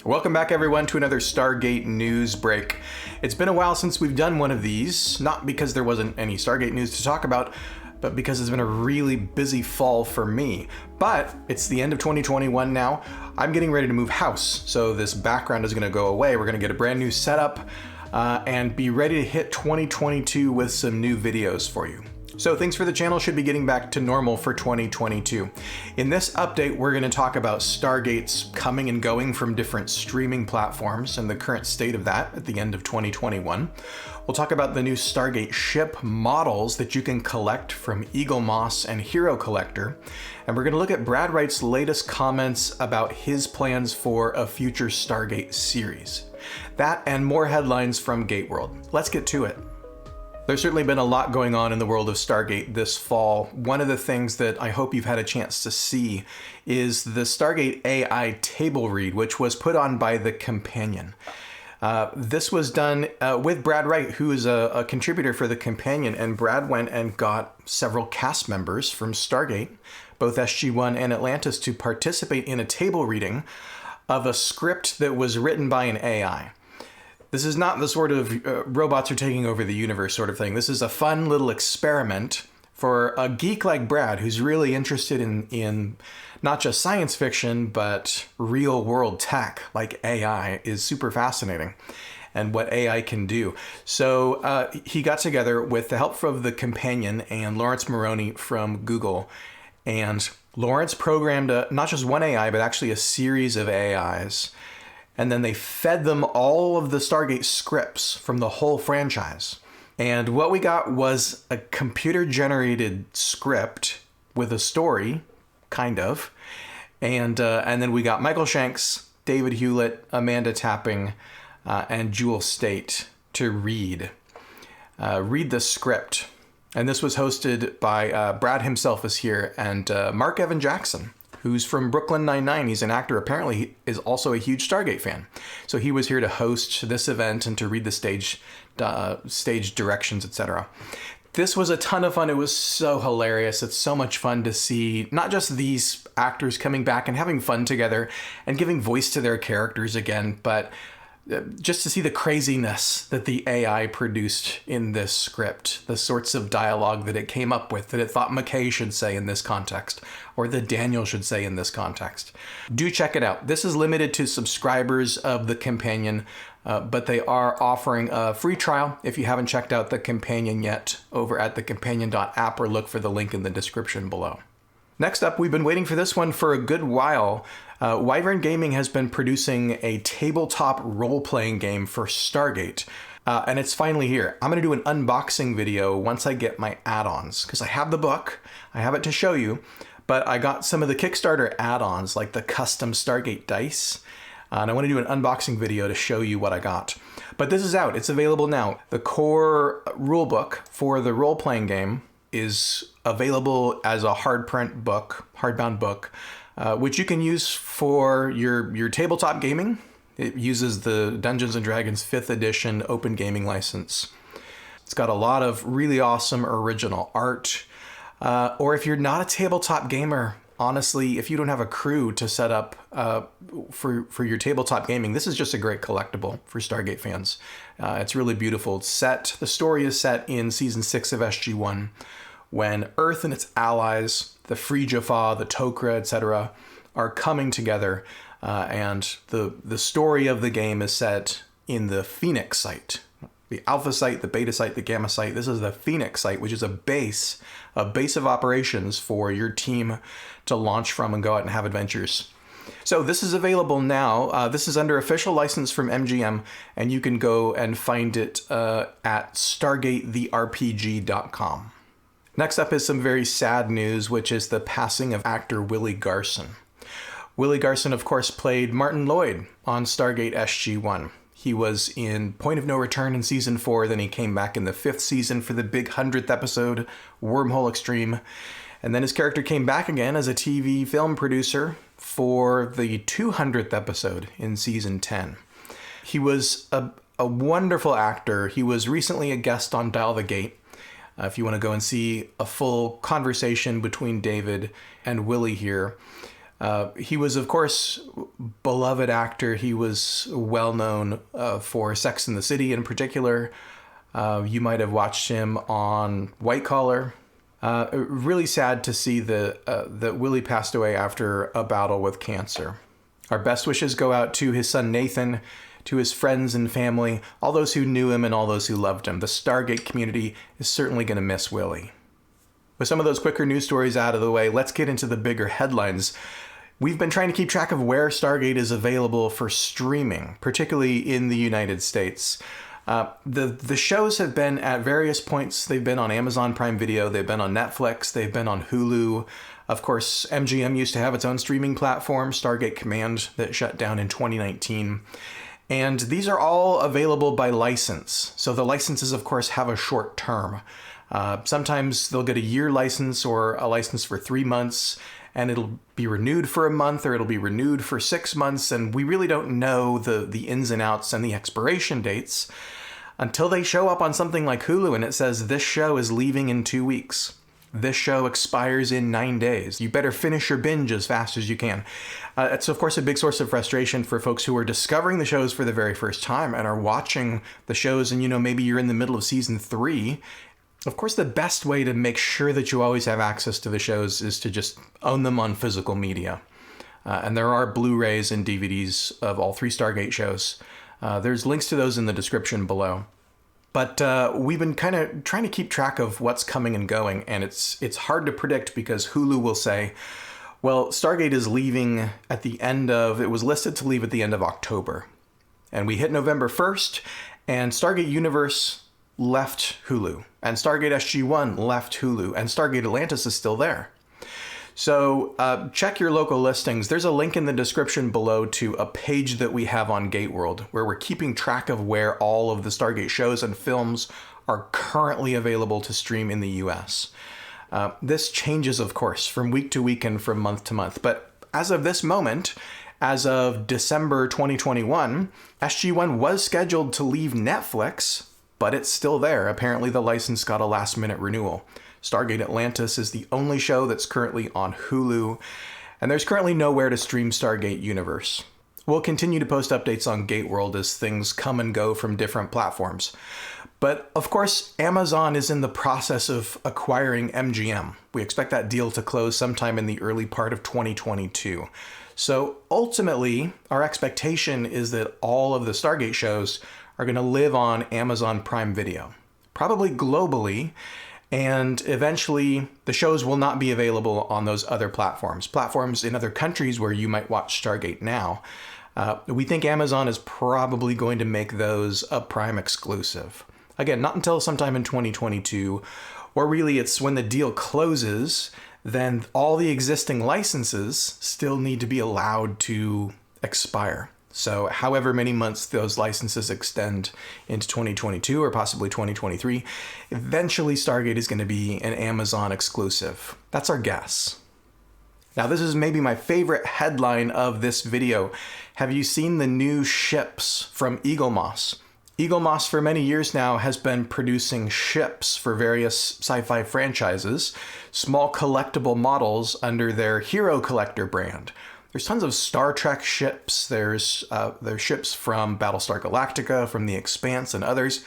Welcome back, everyone, to another Stargate news break. It's been a while since we've done one of these, not because there wasn't any Stargate news to talk about, but because it's been a really busy fall for me. But it's the end of 2021 now. I'm getting ready to move house, so this background is going to go away. We're going to get a brand new setup and be ready to hit 2022 with some new videos for you. So things for the channel should be getting back to normal for 2022. In this update, we're going to talk about Stargate's coming and going from different streaming platforms and the current state of that at the end of 2021. We'll talk about the new Stargate ship models that you can collect from Eaglemoss and Hero Collector. And we're going to look at Brad Wright's latest comments about his plans for a future Stargate series. That and more headlines from GateWorld. Let's get to it. There's certainly been a lot going on in the world of Stargate this fall. One of the things that I hope you've had a chance to see is the Stargate AI table read, which was put on by the Companion. This was done with Brad Wright, who is a contributor for the Companion, and Brad went and got several cast members from Stargate, both SG-1 and Atlantis, to participate in a table reading of a script that was written by an AI. This is not the sort of robots are taking over the universe sort of thing. This is a fun little experiment for a geek like Brad, who's really interested in not just science fiction, but real world tech like AI is super fascinating and what AI can do. So he got together with the help of the Companion and Lawrence Moroney from Google. And Lawrence programmed not just one AI, but actually a series of AIs. And then they fed them all of the Stargate scripts from the whole franchise. And what we got was a computer-generated script with a story, kind of. And then we got Michael Shanks, David Hewlett, Amanda Tapping, and Jewel State to read the script. And this was hosted by Brad himself is here, and Mark Evan Jackson, who's from Brooklyn Nine-Nine. He's an actor. Apparently, he is also a huge Stargate fan. So he was here to host this event and to read the stage directions, etc. This was a ton of fun. It was so hilarious. It's so much fun to see not just these actors coming back and having fun together and giving voice to their characters again, but just to see the craziness that the AI produced in this script, the sorts of dialogue that it came up with, that it thought McKay should say in this context, or that Daniel should say in this context. Do check it out. This is limited to subscribers of the Companion, but they are offering a free trial if you haven't checked out the Companion yet over at thecompanion.app, or look for the link in the description below. Next up, we've been waiting for this one for a good while. Wyvern Gaming has been producing a tabletop role-playing game for Stargate, and it's finally here. I'm going to do an unboxing video once I get my add-ons, because I have the book, I have it to show you, but I got some of the Kickstarter add-ons, like the custom Stargate dice, and I want to do an unboxing video to show you what I got. But this is out. It's available now. The core rulebook for the role-playing game is available as a hardbound book, which you can use for your tabletop gaming. It uses the Dungeons & Dragons 5th edition open gaming license. It's got a lot of really awesome original art. Or if you're not a tabletop gamer, honestly, if you don't have a crew to set up for your tabletop gaming, this is just a great collectible for Stargate fans. It's really beautiful. The story is set in season 6 of SG-1, when Earth and its allies, the Free Jaffa, the Tok'ra, etc., are coming together, and the story of the game is set in the Phoenix site. The Alpha site, the Beta site, the Gamma site. This is the Phoenix site, which is a base of operations for your team to launch from and go out and have adventures. So this is available now. This is under official license from MGM, and you can go and find it at StargateTheRPG.com. Next up is some very sad news, which is the passing of actor Willie Garson. Willie Garson, of course, played Martin Lloyd on Stargate SG-1. He was in Point of No Return in season 4, then he came back in the 5th season for the big 100th episode, Wormhole Extreme. And then his character came back again as a TV film producer for the 200th episode in season 10. He was a wonderful actor. He was recently a guest on Dial the Gate. If you want to go and see a full conversation between David and Willie here. He was, of course, beloved actor. He was well known for Sex and the City in particular. You might have watched him on White Collar. Really sad to see that Willie passed away after a battle with cancer. Our best wishes go out to his son Nathan, to his friends and family, all those who knew him and all those who loved him. The Stargate community is certainly going to miss Willie. With some of those quicker news stories out of the way, let's get into the bigger headlines. We've been trying to keep track of where Stargate is available for streaming, particularly in the United States. The shows have been at various points. They've been on Amazon Prime Video, they've been on Netflix, they've been on Hulu. Of course, MGM used to have its own streaming platform, Stargate Command, that shut down in 2019. And these are all available by license. So the licenses, of course, have a short term. Sometimes they'll get a year license or a license for 3 months, and it'll be renewed for a month or it'll be renewed for 6 months. And we really don't know the ins and outs and the expiration dates until they show up on something like Hulu and it says this show is leaving in 2 weeks. This show expires in 9 days. You better finish your binge as fast as you can. It's, of course, a big source of frustration for folks who are discovering the shows for the very first time and are watching the shows and, maybe you're in the middle of season 3. Of course, the best way to make sure that you always have access to the shows is to just own them on physical media. And there are Blu-rays and DVDs of all 3 Stargate shows. There's links to those in the description below. But we've been kind of trying to keep track of what's coming and going, and it's hard to predict because Hulu will say, well, Stargate is leaving at the end of, it was listed to leave at the end of October. And we hit November 1st, and Stargate Universe left Hulu, and Stargate SG-1 left Hulu, and Stargate Atlantis is still there. So check your local listings. There's a link in the description below to a page that we have on GateWorld where we're keeping track of where all of the Stargate shows and films are currently available to stream in the US. This changes, of course, from week to week and from month to month. But as of this moment, as of December 2021, SG-1 was scheduled to leave Netflix, but it's still there. Apparently the license got a last-minute renewal. Stargate Atlantis is the only show that's currently on Hulu, and there's currently nowhere to stream Stargate Universe. We'll continue to post updates on GateWorld as things come and go from different platforms. But of course, Amazon is in the process of acquiring MGM. We expect that deal to close sometime in the early part of 2022. So ultimately, our expectation is that all of the Stargate shows are going to live on Amazon Prime Video, probably globally. And eventually, the shows will not be available on those other platforms. Platforms in other countries where you might watch Stargate now. We think Amazon is probably going to make those a Prime exclusive. Again, not until sometime in 2022, or really it's when the deal closes, then all the existing licenses still need to be allowed to expire. So however many months those licenses extend into 2022 or possibly 2023, eventually Stargate is going to be an Amazon exclusive. That's our guess. Now this is maybe my favorite headline of this video. Have you seen the new ships from Eaglemoss? Eaglemoss for many years now has been producing ships for various sci-fi franchises, small collectible models under their Hero Collector brand. There's tons of Star Trek ships. There's ships from Battlestar Galactica, from The Expanse, and others.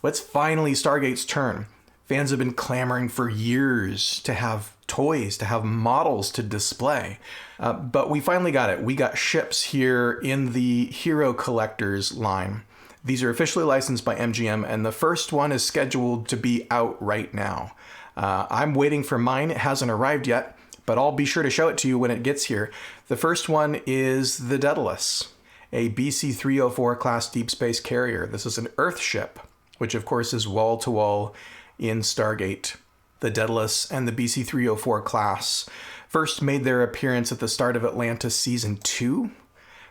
Well, it's finally Stargate's turn. Fans have been clamoring for years to have toys, to have models to display. But we finally got it. We got ships here in the Hero Collectors line. These are officially licensed by MGM, and the first one is scheduled to be out right now. I'm waiting for mine. It hasn't arrived yet, but I'll be sure to show it to you when it gets here. The first one is the DAEDALUS, a BC-304 class deep space carrier. This is an Earth ship, which of course is wall-to-wall in Stargate. The DAEDALUS and the BC-304 class first made their appearance at the start of Atlantis Season 2.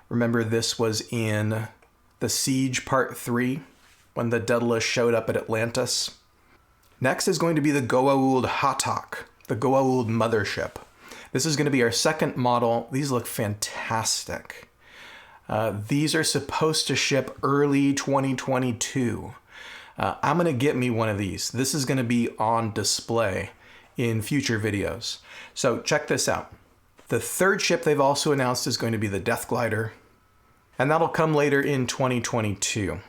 Remember, this was in the Siege Part 3, when the DAEDALUS showed up at Atlantis. Next is going to be the goa'uld Hatak, the goa'uld mothership. This is going to be our second model. These look fantastic. These are supposed to ship early 2022. I'm going to get me one of these. This is going to be on display in future videos. So check this out. The third ship they've also announced is going to be the Death Glider, and that'll come later in 2022.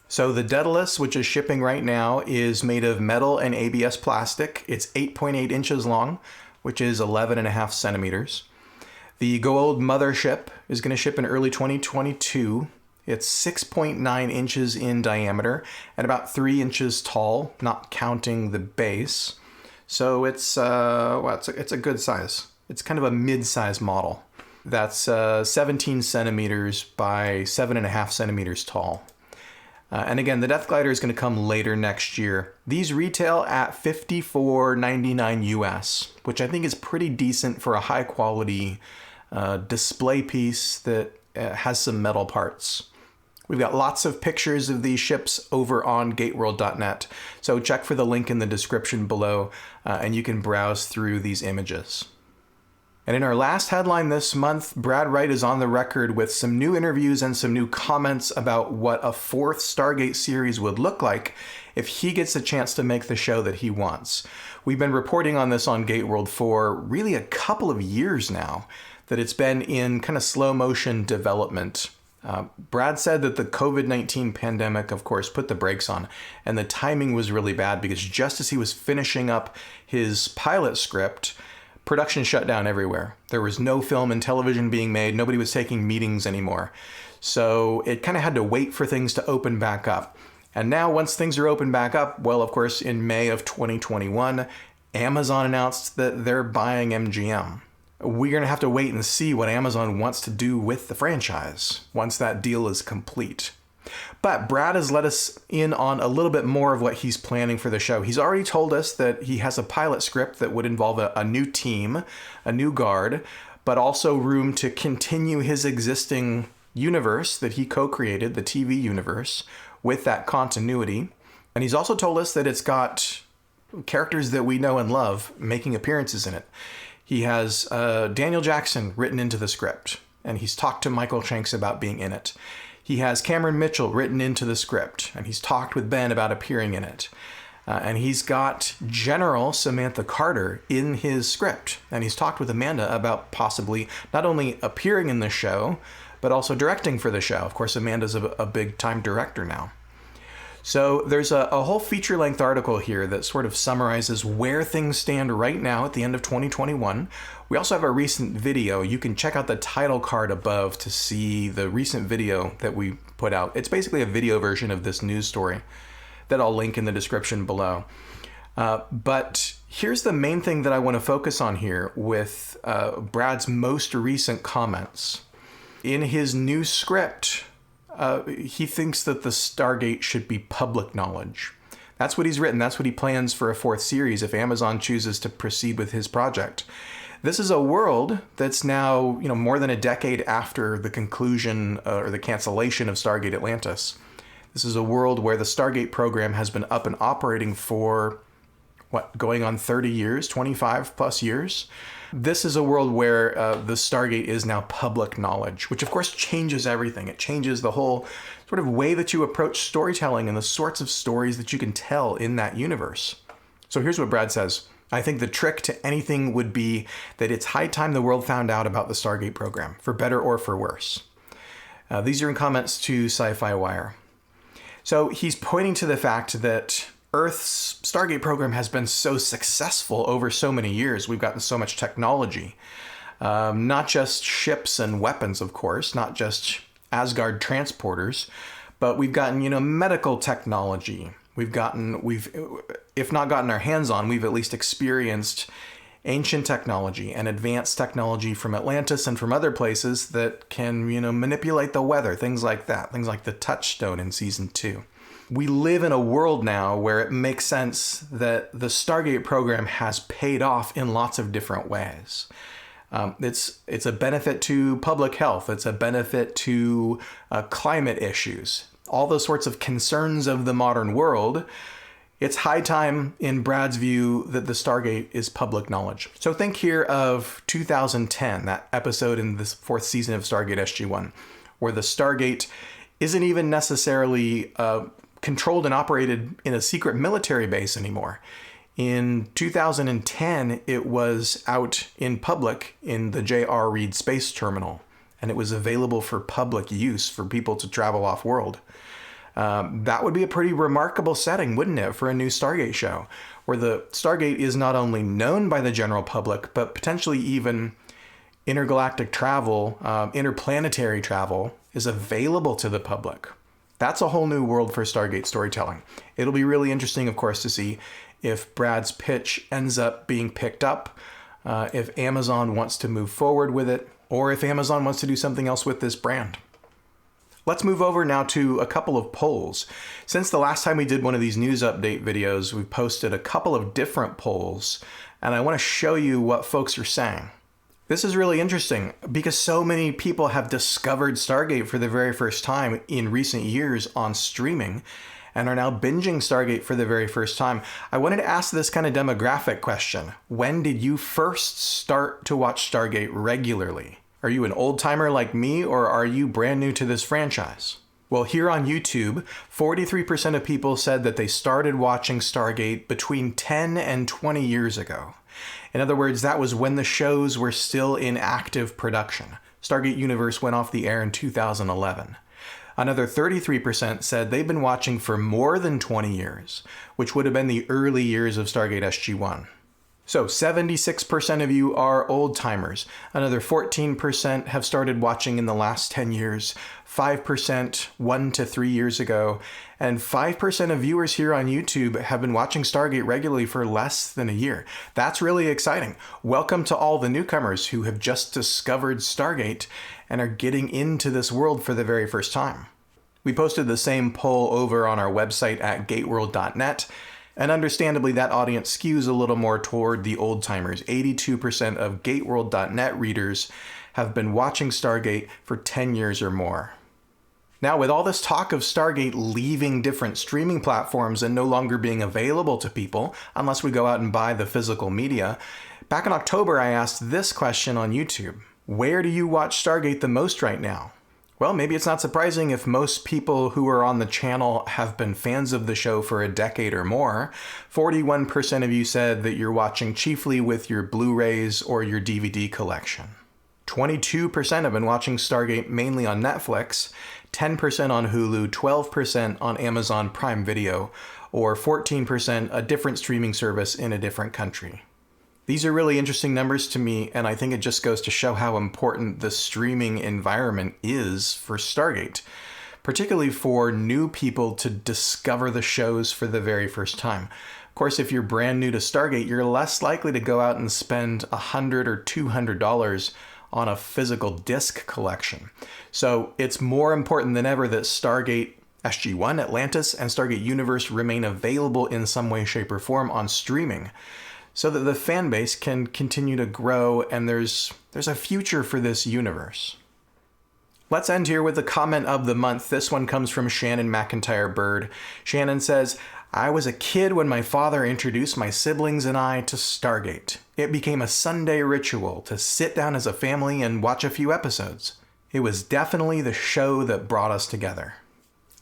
So the DAEDALUS, which is shipping right now, is made of metal and ABS plastic. It's 8.8 inches long, which is 11.5 centimeters. The goa'uld mothership is going to ship in early 2022. It's 6.9 inches in diameter and about 3 inches tall, not counting the base. So it's a good size. It's kind of a mid-size model. That's 17 centimeters by 7.5 centimeters tall. And again, the Death Glider is going to come later next year. These retail at $54.99 US, which I think is pretty decent for a high-quality display piece that has some metal parts. We've got lots of pictures of these ships over on GateWorld.net, so check for the link in the description below, and you can browse through these images. And in our last headline this month, Brad Wright is on the record with some new interviews and some new comments about what a fourth Stargate series would look like if he gets a chance to make the show that he wants. We've been reporting on this on GateWorld for really a couple of years now, that it's been in kind of slow motion development. Brad said that the COVID-19 pandemic, of course, put the brakes on, and the timing was really bad because just as he was finishing up his pilot script, production shut down everywhere. There was no film and television being made. Nobody was taking meetings anymore. So it kind of had to wait for things to open back up. And now once things are open back up, well, of course, in May of 2021, Amazon announced that they're buying MGM. We're going to have to wait and see what Amazon wants to do with the franchise once that deal is complete. But Brad has let us in on a little bit more of what he's planning for the show. He's already told us that he has a pilot script that would involve a new team, a new guard, but also room to continue his existing universe that he co-created, the TV universe, with that continuity. And he's also told us that it's got characters that we know and love making appearances in it. He has Daniel Jackson written into the script, and he's talked to Michael Shanks about being in it. He has Cameron Mitchell written into the script, and he's talked with Ben about appearing in it. And he's got General Samantha Carter in his script, and he's talked with Amanda about possibly not only appearing in the show, but also directing for the show. Of course, Amanda's a big-time director now. So there's a whole feature-length article here that sort of summarizes where things stand right now at the end of 2021. We also have a recent video. You can check out the title card above to see the recent video that we put out. It's basically a video version of this news story that I'll link in the description below. But here's the main thing that I want to focus on here with Brad's most recent comments. In his new script, he thinks that the Stargate should be public knowledge. That's what he's written. That's what he plans for a fourth series if Amazon chooses to proceed with his project. This is a world that's now, more than a decade after the conclusion or the cancellation of Stargate Atlantis. This is a world where the Stargate program has been up and operating for, going on 30 years, 25 plus years. This is a world where the Stargate is now public knowledge, which of course changes everything. It changes the whole sort of way that you approach storytelling and the sorts of stories that you can tell in that universe. So here's what Brad says. I think the trick to anything would be that it's high time the world found out about the Stargate program, for better or for worse. These are in comments to Sci-Fi Wire. So he's pointing to the fact that Earth's Stargate program has been so successful over so many years. We've gotten so much technology. Not just ships and weapons, of course, not just Asgard transporters, but we've gotten, medical technology. We've if not gotten our hands on, we've at least experienced ancient technology and advanced technology from Atlantis and from other places that can, manipulate the weather, things like that, things like the touchstone in season 2. We live in a world now where it makes sense that the Stargate program has paid off in lots of different ways. It's a benefit to public health. It's a benefit to climate issues. All those sorts of concerns of the modern world. It's high time, in Brad's view, that the Stargate is public knowledge. So think here of 2010, that episode in this 4th season of Stargate SG-1, where the Stargate isn't even necessarily controlled and operated in a secret military base anymore. In 2010, it was out in public in the J.R. Reed Space Terminal, and it was available for public use for people to travel off-world. That would be a pretty remarkable setting, wouldn't it, for a new Stargate show, where the Stargate is not only known by the general public, but potentially even intergalactic travel, interplanetary travel is available to the public. That's a whole new world for Stargate storytelling. It'll be really interesting, of course, to see if Brad's pitch ends up being picked up, if Amazon wants to move forward with it, or if Amazon wants to do something else with this brand. Let's move over now to a couple of polls. Since the last time we did one of these news update videos, we posted a couple of different polls, and I want to show you what folks are saying. This is really interesting because so many people have discovered Stargate for the very first time in recent years on streaming and are now binging Stargate for the very first time. I wanted to ask this kind of demographic question. When did you first start to watch Stargate regularly? Are you an old timer like me, or are you brand new to this franchise? Well, here on YouTube, 43% of people said that they started watching Stargate between 10 and 20 years ago. In other words, that was when the shows were still in active production. Stargate Universe went off the air in 2011. Another 33% said they've been watching for more than 20 years, which would have been the early years of Stargate SG-1. So 76% of you are old-timers. Another 14% have started watching in the last 10 years, 5% 1 to 3 years ago, and 5% of viewers here on YouTube have been watching Stargate regularly for less than a year. That's really exciting. Welcome to all the newcomers who have just discovered Stargate and are getting into this world for the very first time. We posted the same poll over on our website at GateWorld.net. And understandably, that audience skews a little more toward the old-timers. 82% of GateWorld.net readers have been watching Stargate for 10 years or more. Now, with all this talk of Stargate leaving different streaming platforms and no longer being available to people, unless we go out and buy the physical media, back in October I asked this question on YouTube. Where do you watch Stargate the most right now? Well, maybe it's not surprising if most people who are on the channel have been fans of the show for a decade or more. 41% of you said that you're watching chiefly with your Blu-rays or your DVD collection. 22% have been watching Stargate mainly on Netflix, 10% on Hulu, 12% on Amazon Prime Video, or 14% a different streaming service in a different country. These are really interesting numbers to me, and I think it just goes to show how important the streaming environment is for Stargate, particularly for new people to discover the shows for the very first time. Of course, if you're brand new to Stargate, you're less likely to go out and spend $100 or $200 on a physical disc collection. So it's more important than ever that Stargate SG-1, Atlantis, and Stargate Universe remain available in some way, shape, or form on streaming, so that the fan base can continue to grow and there's a future for this universe. Let's end here with the comment of the month. This one comes from Shannon McIntyre Bird. Shannon says, I was a kid when my father introduced my siblings and I to Stargate. It became a Sunday ritual to sit down as a family and watch a few episodes. It was definitely the show that brought us together.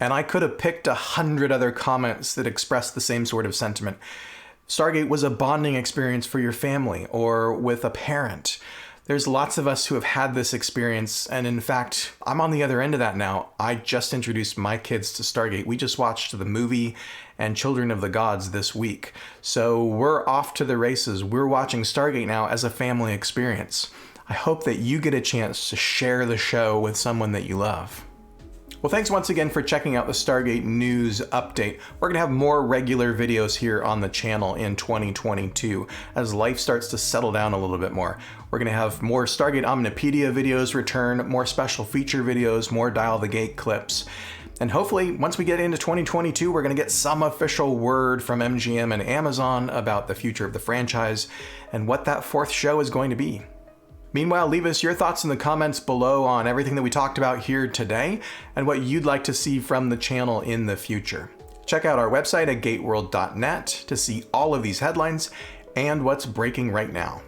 And I could have picked 100 other comments that express the same sort of sentiment. Stargate was a bonding experience for your family or with a parent. There's lots of us who have had this experience, and in fact, I'm on the other end of that now. I just introduced my kids to Stargate. We just watched the movie and Children of the Gods this week. So we're off to the races. We're watching Stargate now as a family experience. I hope that you get a chance to share the show with someone that you love. Well, thanks once again for checking out the Stargate News Update. We're going to have more regular videos here on the channel in 2022 as life starts to settle down a little bit more. We're going to have more Stargate Omnipedia videos return, more special feature videos, more Dial the Gate clips. And hopefully, once we get into 2022, we're going to get some official word from MGM and Amazon about the future of the franchise and what that fourth show is going to be. Meanwhile, leave us your thoughts in the comments below on everything that we talked about here today and what you'd like to see from the channel in the future. Check out our website at GateWorld.net to see all of these headlines and what's breaking right now.